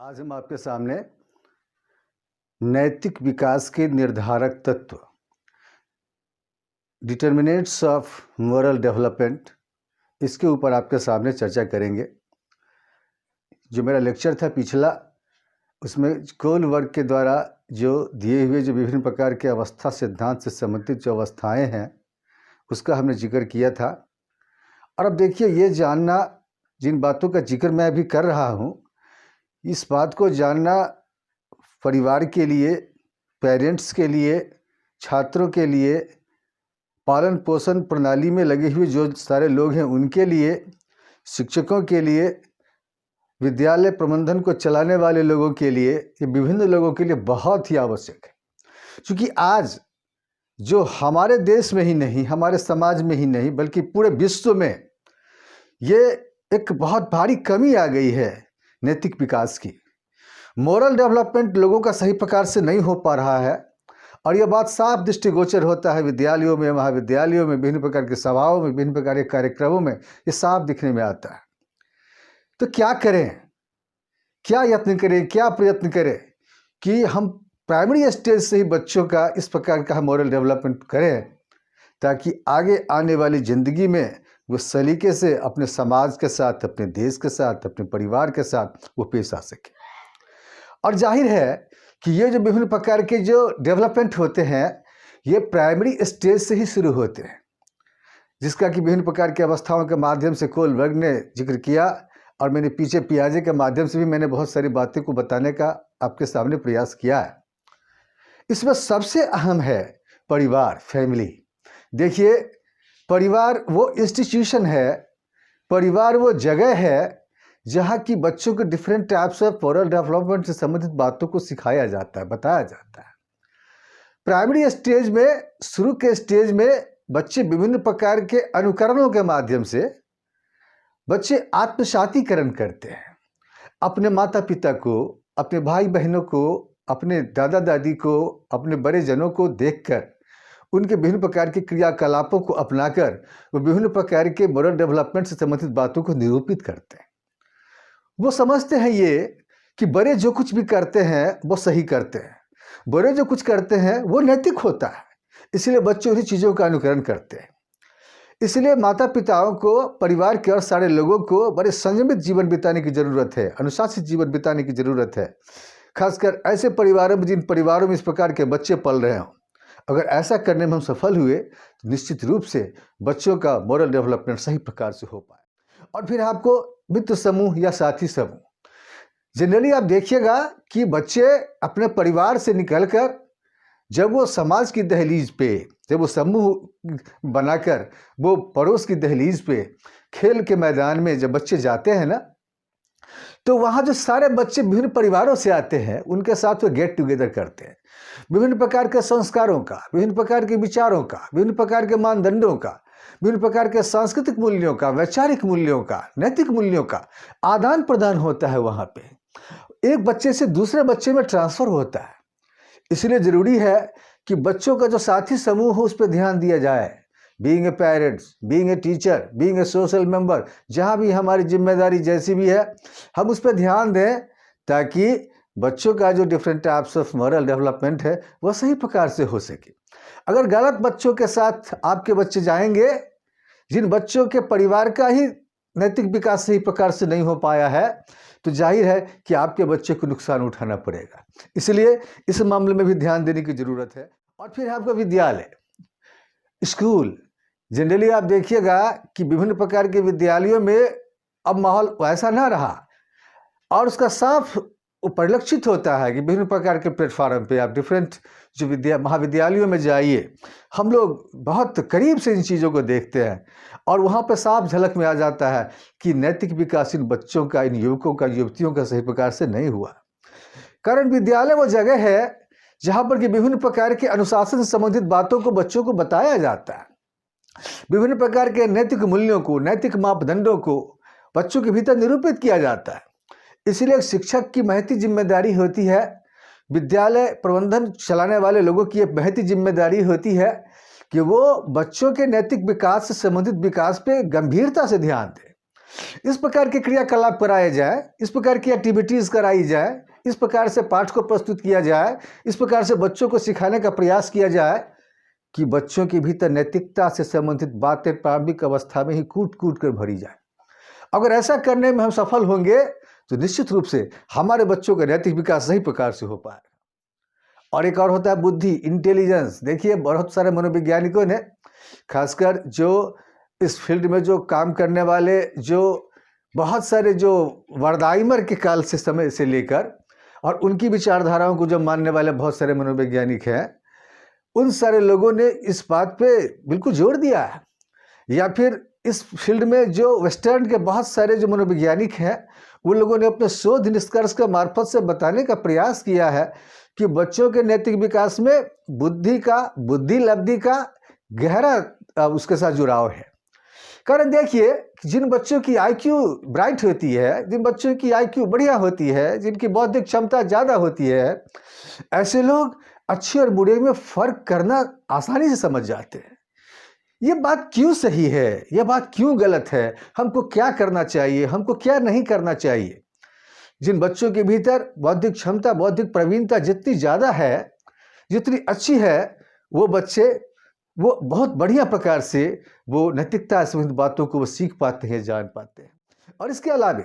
आज हम आपके सामने नैतिक विकास के निर्धारक तत्व डिटर्मिनेंट्स ऑफ मोरल डेवलपमेंट इसके ऊपर आपके सामने चर्चा करेंगे। जो मेरा लेक्चर था पिछला, उसमें कोलबर्ग के द्वारा जो दिए हुए जो विभिन्न प्रकार के अवस्था सिद्धांत से संबंधित जो अवस्थाएं हैं उसका हमने जिक्र किया था। और अब देखिए, ये जानना, जिन बातों का जिक्र मैं अभी कर रहा हूँ, इस बात को जानना परिवार के लिए, पेरेंट्स के लिए, छात्रों के लिए, पालन पोषण प्रणाली में लगे हुए जो सारे लोग हैं उनके लिए, शिक्षकों के लिए, विद्यालय प्रबंधन को चलाने वाले लोगों के लिए, ये विभिन्न लोगों के लिए बहुत ही आवश्यक है। क्योंकि आज जो हमारे देश में ही नहीं, हमारे समाज में ही नहीं, बल्कि पूरे विश्व में ये एक बहुत भारी कमी आ गई है नैतिक विकास की। मोरल डेवलपमेंट लोगों का सही प्रकार से नहीं हो पा रहा है और यह बात साफ दृष्टिगोचर होता है विद्यालयों में, महाविद्यालयों में, विभिन्न प्रकार के सभाओं में, विभिन्न प्रकार के कार्यक्रमों में ये साफ दिखने में आता है। तो क्या करें, क्या यत्न करें, क्या प्रयत्न करें कि हम प्राइमरी स्टेज से ही बच्चों का इस प्रकार का मोरल डेवलपमेंट करें ताकि आगे आने वाली ज़िंदगी में वो सलीके से अपने समाज के साथ, अपने देश के साथ, अपने परिवार के साथ वो पेश आ सके। और जाहिर है कि ये जो विभिन्न प्रकार के जो डेवलपमेंट होते हैं ये प्राइमरी स्टेज से ही शुरू होते हैं, जिसका कि विभिन्न प्रकार की अवस्थाओं के माध्यम से कोलबर्ग ने जिक्र किया और मैंने पीछे पियाजे के माध्यम से भी मैंने बहुत सारी बातें को बताने का आपके सामने प्रयास किया है। इसमें सबसे अहम है परिवार, फैमिली। देखिए, परिवार वो इंस्टीट्यूशन है, परिवार वो जगह है जहाँ की बच्चों को different types of moral development से संबंधित बातों को सिखाया जाता है, बताया जाता है। प्राइमरी स्टेज में, शुरू के स्टेज में बच्चे विभिन्न प्रकार के अनुकरणों के माध्यम से बच्चे आत्मसातीकरण करते हैं। अपने माता पिता को, अपने भाई बहनों को, अपने दादा दादी को, अपने बड़े जनों को देखकर, उनके विभिन्न प्रकार के क्रियाकलापों को अपनाकर वो विभिन्न प्रकार के मोरल डेवलपमेंट से संबंधित बातों को निरूपित करते हैं। वो समझते हैं ये कि बड़े जो कुछ भी करते हैं वो सही करते हैं, बड़े जो कुछ करते हैं वो नैतिक होता है, इसलिए बच्चे उन्हीं चीज़ों का अनुकरण करते हैं। इसलिए माता पिताओं को, परिवार के और सारे लोगों को बड़े संयमित जीवन बिताने की ज़रूरत है, अनुशासित जीवन बिताने की ज़रूरत है। खासकर ऐसे परिवारों में जिन परिवारों में इस प्रकार के बच्चे पल रहे हों। अगर ऐसा करने में हम सफल हुए तो निश्चित रूप से बच्चों का मोरल डेवलपमेंट सही प्रकार से हो पाए। और फिर आपको मित्र समूह या साथी समूह, जनरली आप देखिएगा कि बच्चे अपने परिवार से निकलकर जब वो समाज की दहलीज पे, जब वो समूह बनाकर वो पड़ोस की दहलीज पे, खेल के मैदान में जब बच्चे जाते हैं ना, तो वहाँ जो सारे बच्चे विभिन्न परिवारों से आते हैं उनके साथ वो गेट टुगेदर करते हैं। विभिन्न प्रकार के संस्कारों का, विभिन्न प्रकार के विचारों का, विभिन्न प्रकार के मानदंडों का, विभिन्न प्रकार के सांस्कृतिक मूल्यों का, वैचारिक मूल्यों का, नैतिक मूल्यों का आदान प्रदान होता है। वहाँ पे एक बच्चे से दूसरे बच्चे में ट्रांसफर होता है। इसलिए ज़रूरी है कि बच्चों का जो साथी समूह हो उस पर ध्यान दिया जाए। Being a parents, being a teacher, being a social member, जहाँ भी हमारी जिम्मेदारी जैसी भी है हम उस पर ध्यान दें ताकि बच्चों का जो different types of moral development है वह सही प्रकार से हो सके। अगर गलत बच्चों के साथ आपके बच्चे जाएंगे, जिन बच्चों के परिवार का ही नैतिक विकास सही प्रकार से नहीं हो पाया है, तो जाहिर है कि आपके बच्चे को नुकसान उठाना पड़ेगा। इसलिए इस मामले में भी ध्यान देने की ज़रूरत है। और फिर आपका विद्यालय, स्कूल, जनरली आप देखिएगा कि विभिन्न प्रकार के विद्यालयों में अब माहौल वैसा ना रहा और उसका साफ परिलक्षित होता है कि विभिन्न प्रकार के प्लेटफॉर्म पे आप डिफरेंट जो महाविद्यालयों में जाइए, हम लोग बहुत करीब से इन चीज़ों को देखते हैं और वहाँ पर साफ झलक में आ जाता है कि नैतिक विकास इन बच्चों का, इन युवकों का, युवतियों का सही प्रकार से नहीं हुआ। कारण विद्यालय वो जगह है जहाँ पर कि विभिन्न प्रकार के अनुशासन से संबंधित बातों को बच्चों को बताया जाता है। विभिन्न प्रकार के नैतिक मूल्यों को, नैतिक मापदंडों को बच्चों के भीतर निरूपित किया जाता है। इसलिए एक शिक्षक की महती जिम्मेदारी होती है, विद्यालय प्रबंधन चलाने वाले लोगों की एक महती जिम्मेदारी होती है कि वो बच्चों के नैतिक विकास से संबंधित विकास पे गंभीरता से ध्यान दें। इस प्रकार के क्रियाकलाप कराए जाए, इस प्रकार की एक्टिविटीज़ कराई जाए, इस प्रकार से पाठ को प्रस्तुत किया जाए, इस प्रकार से बच्चों को सिखाने का प्रयास किया जाए कि बच्चों के भीतर नैतिकता से संबंधित बातें प्रारंभिक अवस्था में ही कूट कूट कर भरी जाए। अगर ऐसा करने में हम सफल होंगे तो निश्चित रूप से हमारे बच्चों का नैतिक विकास सही प्रकार से हो पाएगा। और एक और होता है बुद्धि, इंटेलिजेंस। देखिए, बहुत सारे मनोवैज्ञानिकों ने, खासकर जो इस फील्ड में जो काम करने वाले, जो बहुत सारे जो वर्दाइमर के काल से समय से लेकर और उनकी विचारधाराओं को जो मानने वाले बहुत सारे मनोवैज्ञानिक हैं, उन सारे लोगों ने इस बात पे बिल्कुल जोर दिया है, या फिर इस फील्ड में जो वेस्टर्न के बहुत सारे जो मनोवैज्ञानिक हैं, उन लोगों ने अपने शोध निष्कर्ष के मार्फत से बताने का प्रयास किया है कि बच्चों के नैतिक विकास में बुद्धि लब्धि का गहरा उसके साथ जुड़ाव है। कारण देखिए, जिन बच्चों की आईक्यू ब्राइट होती है, जिन बच्चों की आईक्यू बढ़िया होती है, जिनकी बौद्धिक क्षमता ज़्यादा होती है, ऐसे लोग अच्छे और बुरे में फ़र्क करना आसानी से समझ जाते हैं। ये बात क्यों सही है, यह बात क्यों गलत है, हमको क्या करना चाहिए, हमको क्या नहीं करना चाहिए। जिन बच्चों के भीतर बौद्धिक क्षमता, बौद्धिक प्रवीणता जितनी ज़्यादा है, जितनी अच्छी है, वो बच्चे वो बहुत बढ़िया प्रकार से वो नैतिकता से संबंधित बातों को वो सीख पाते हैं, जान पाते हैं। और इसके अलावा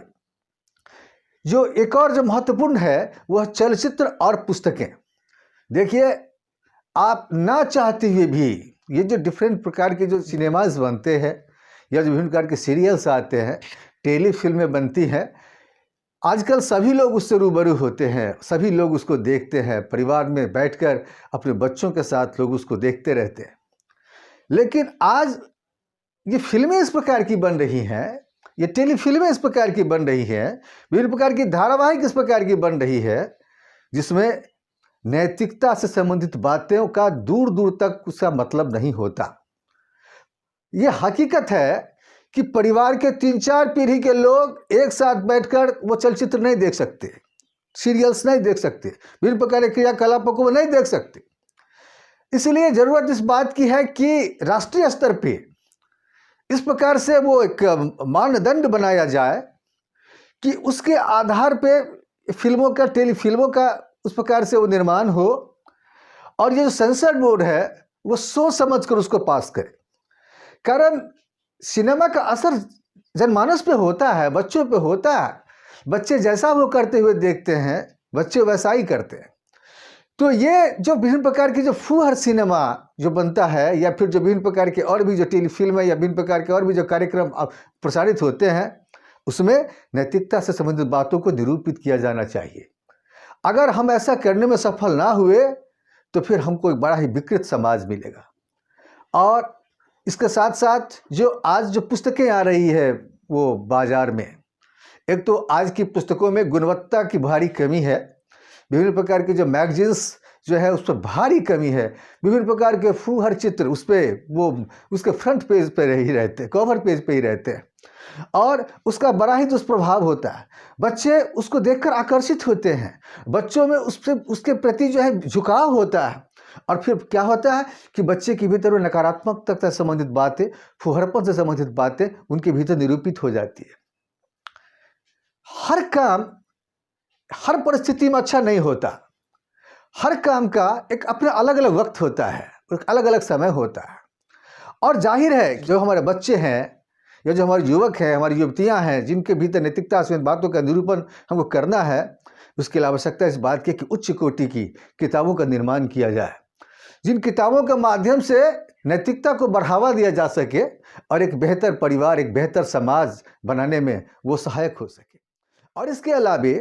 जो एक और जो महत्वपूर्ण है वह चलचित्र और पुस्तकें। देखिए, आप ना चाहते हुए भी ये जो डिफरेंट प्रकार के जो सिनेमाज बनते हैं या जो विभिन्न प्रकार के सीरियल्स आते हैं, टेलीफिल्में बनती हैं, आजकल सभी लोग उससे रूबरू होते हैं, सभी लोग उसको देखते हैं, परिवार में बैठकर अपने बच्चों के साथ लोग उसको देखते रहते हैं। लेकिन आज ये फिल्में इस प्रकार की बन रही हैं, ये टेलीफिल्में इस प्रकार की बन रही हैं, विभिन्न प्रकार की धारावाहिक इस प्रकार की बन रही है, जिसमें नैतिकता से संबंधित बातों का दूर दूर तक उसका मतलब नहीं होता। ये हकीकत है कि परिवार के 3-4 पीढ़ी के लोग एक साथ बैठकर वो चलचित्र नहीं देख सकते, सीरियल्स नहीं देख सकते, विभिन्न प्रकार के क्रियाकलापों को वो नहीं देख सकते। इसलिए ज़रूरत इस बात की है कि राष्ट्रीय स्तर पे इस प्रकार से वो एक मानदंड बनाया जाए कि उसके आधार पे फिल्मों का, टेलीफिल्मों का उस प्रकार से वो निर्माण हो, और ये जो सेंसर बोर्ड है वो सोच समझ कर उसको पास करे। कारण सिनेमा का असर जनमानस पे होता है, बच्चों पे होता है। बच्चे जैसा वो करते हुए देखते हैं, बच्चे वैसा ही करते हैं। तो ये जो विभिन्न प्रकार की जो फूहड़ सिनेमा जो बनता है, या फिर जो विभिन्न प्रकार के और भी जो टेलीफिल्म है या विभिन्न प्रकार के और भी जो कार्यक्रम प्रसारित होते हैं, उसमें नैतिकता से संबंधित बातों को निरूपित किया जाना चाहिए। अगर हम ऐसा करने में सफल ना हुए तो फिर हमको एक बड़ा ही विकृत समाज मिलेगा। और इसके साथ साथ जो आज जो पुस्तकें आ रही है वो बाजार में, एक तो आज की पुस्तकों में गुणवत्ता की भारी कमी है, विभिन्न प्रकार के जो मैगजीन्स जो है उस पर भारी कमी है, विभिन्न प्रकार के फूहड़ चित्र उस पर वो उसके फ्रंट पेज पे ही रहते हैं, कवर पेज पे ही रहते हैं, और उसका बड़ा ही दुष्प्रभाव होता है। बच्चे उसको देखकर आकर्षित होते हैं, बच्चों में उसके प्रति जो है झुकाव होता है, और फिर क्या होता है कि बच्चे के भीतर वो नकारात्मकता से संबंधित बातें, फुहड़पन से संबंधित बातें उनके भीतर निरूपित हो जाती है। हर काम हर परिस्थिति में अच्छा नहीं होता, हर काम का एक अपना अलग अलग वक्त होता है, एक अलग अलग समय होता है। और जाहिर है जो हमारे बच्चे हैं या जो हमारे युवक हैं, हमारी युवतियां हैं, जिनके भीतर नैतिकता से बातों का निरूपण हमको करना है, उसके लिए आवश्यकता इस बात की कि उच्च कोटि की किताबों का निर्माण किया जाए, जिन किताबों के माध्यम से नैतिकता को बढ़ावा दिया जा सके और एक बेहतर परिवार, एक बेहतर समाज बनाने में वो सहायक हो सके। और इसके अलावा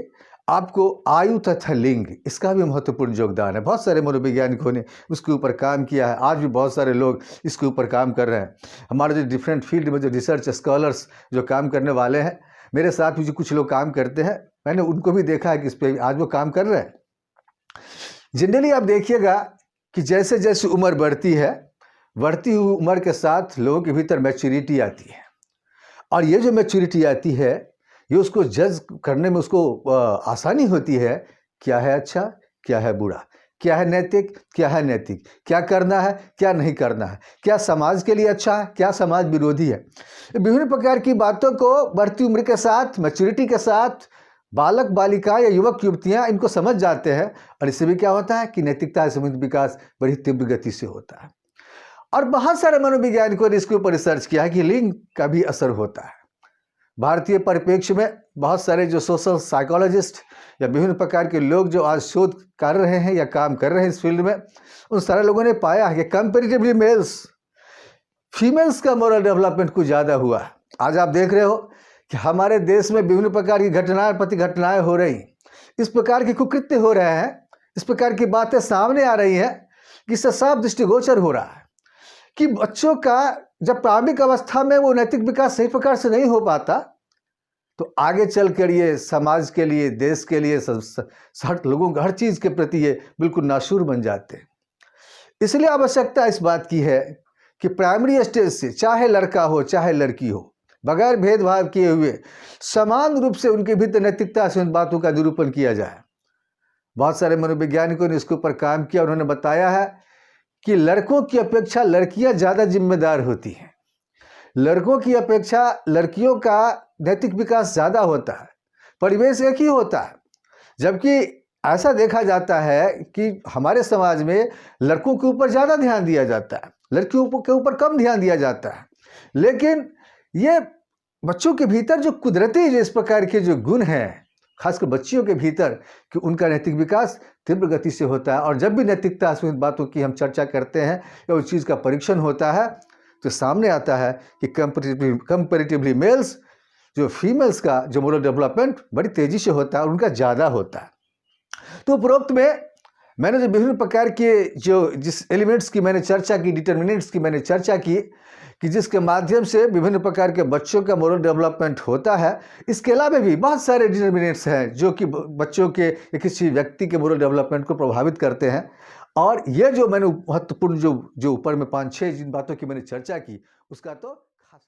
आपको आयु तथा लिंग, इसका भी महत्वपूर्ण योगदान है। बहुत सारे मनोवैज्ञानिकों ने उसके ऊपर काम किया है, आज भी बहुत सारे लोग इसके ऊपर काम कर रहे हैं। हमारे जो डिफरेंट फील्ड में जो रिसर्च स्कॉलर्स जो काम करने वाले हैं, मेरे साथ भी जो कुछ लोग काम करते हैं, मैंने उनको भी देखा है कि इस पर आज वो काम कर रहे हैं। जनरली आप देखिएगा कि जैसे जैसे उम्र बढ़ती है, बढ़ती हुई उम्र के साथ लोगों के भीतर मैच्योरिटी आती है, और ये जो मैच्योरिटी आती है ये उसको जज करने में उसको आसानी होती है, क्या है अच्छा, क्या है बुरा, क्या है नैतिक, क्या है नैतिक, क्या करना है, क्या नहीं करना है, क्या समाज के लिए अच्छा है, क्या समाज विरोधी है। विभिन्न प्रकार की बातों को बढ़ती उम्र के साथ, मैच्योरिटी के साथ बालक बालिका या युवक युवतियां इनको समझ जाते हैं, और इससे भी क्या होता है कि नैतिकता संबंधित विकास बड़ी तीव्र गति से होता है। और बहुत सारे मनोवैज्ञानिकों ने इसके ऊपर रिसर्च किया है कि लिंग का भी असर होता है। भारतीय परिप्रेक्ष्य में बहुत सारे जो सोशल साइकोलॉजिस्ट या विभिन्न प्रकार के लोग जो आज शोध कर रहे हैं या काम कर रहे हैं इस फील्ड में, उन सारे लोगों ने पाया है कि कंपेरेटिवली मेल्स, फीमेल्स का मोरल डेवलपमेंट कुछ ज़्यादा हुआ है। आज आप देख रहे हो कि हमारे देश में विभिन्न प्रकार की घटनाएं प्रति घटनाएं हो रही, इस प्रकार के कुकृत्य हो रहे हैं, इस प्रकार की बातें सामने आ रही हैं कि इससे साफ दृष्टिगोचर हो रहा है कि बच्चों का जब प्रारंभिक अवस्था में वो नैतिक विकास सही प्रकार से नहीं हो पाता, तो आगे चल कर ये समाज के लिए, देश के लिए, हर लोगों को हर चीज़ के प्रति ये बिल्कुल नाशूर बन जाते हैं। इसलिए आवश्यकता इस बात की है कि प्राइमरी स्टेज से, चाहे लड़का हो चाहे लड़की हो, बगैर भेदभाव किए हुए समान रूप से उनके भीतर नैतिकता से उन बातों का निरूपण किया जाए। बहुत सारे मनोवैज्ञानिकों ने इसके ऊपर काम किया। उन्होंने बताया है कि लड़कों की अपेक्षा लड़कियां ज़्यादा जिम्मेदार होती हैं, लड़कों की अपेक्षा लड़कियों का नैतिक विकास ज़्यादा होता है, परिवेश एक ही होता है। जबकि ऐसा देखा जाता है कि हमारे समाज में लड़कों के ऊपर ज़्यादा ध्यान दिया जाता है, लड़कियों के ऊपर कम ध्यान दिया जाता है। लेकिन ये बच्चों के भीतर जो कुदरती जो इस प्रकार के जो गुण हैं, खासकर बच्चियों के भीतर, कि उनका नैतिक विकास तीव्र गति से होता है। और जब भी नैतिकता संबंधित बातों की हम चर्चा करते हैं या उस चीज़ का परीक्षण होता है, तो सामने आता है कि कंपेरेटिवली मेल्स, जो फीमेल्स का जो मोरल डेवलपमेंट बड़ी तेज़ी से होता है और उनका ज़्यादा होता है। तो उपरोक्त में मैंने जो विभिन्न प्रकार के जिस एलिमेंट्स की मैंने चर्चा की, डिटर्मिनेंट्स की मैंने चर्चा की, कि जिसके माध्यम से विभिन्न प्रकार के बच्चों का मोरल डेवलपमेंट होता है, इसके अलावा भी बहुत सारे डिटर्मिनेंट्स हैं जो कि बच्चों के या किसी व्यक्ति के मोरल डेवलपमेंट को प्रभावित करते हैं। और ये जो मैंने महत्वपूर्ण जो ऊपर में 5-6 जिन बातों की मैंने चर्चा की, उसका तो खास